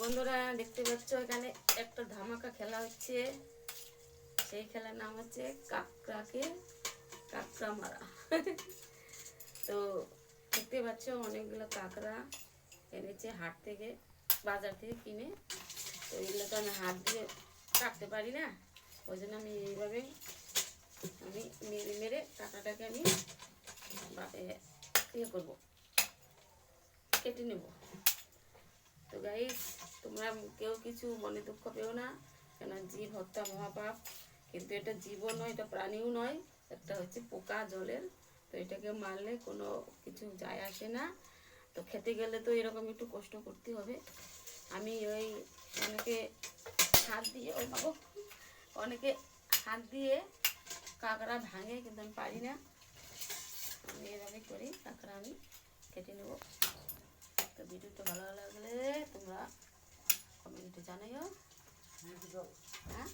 বন্ধুরা দেখতে পাচ্ছ এখানে একটা ধামাকা খেলা হচ্ছে। সেই খেলার নাম হচ্ছে কাঁকড়া মারা। তো দেখতে পাচ্ছ অনেকগুলো কাঁকড়া এনেছে হাট থেকে, বাজার থেকে কিনে। তো এগুলো তো আমি হাত দিয়ে কাটতে পারি না, ওই জন্য আমি এইভাবে মেরে মেরে কাঁকড়াটাকে আমি ইয়ে করবো, কেটে নেব। তো গাইস, তোমরা কেউ কিছু মনে দুঃখ পেও না, কেন জীব হত্যা মহাপাপ। কিন্তু এটা জীবও নয়, এটা প্রাণীও নয়, একটা হচ্ছে পোকা জলের। তো এটাকে মারলে কোনো কিছু যায় আসে না। তো খেতে গেলে তো এরকম একটু কষ্ট করতে হবে। আমি ওই অনেকে হাত দিয়ে অনেকে হাত দিয়ে কাঁকড়া ভাঙে, কিন্তু আমি পারি না। আমি এভাবে করি কাঁকড়া আমি কেটে নেব। তো ভিডিওটা ভালো লাগলে তোমরা কমেন্টে জানাইও। হ্যাঁ।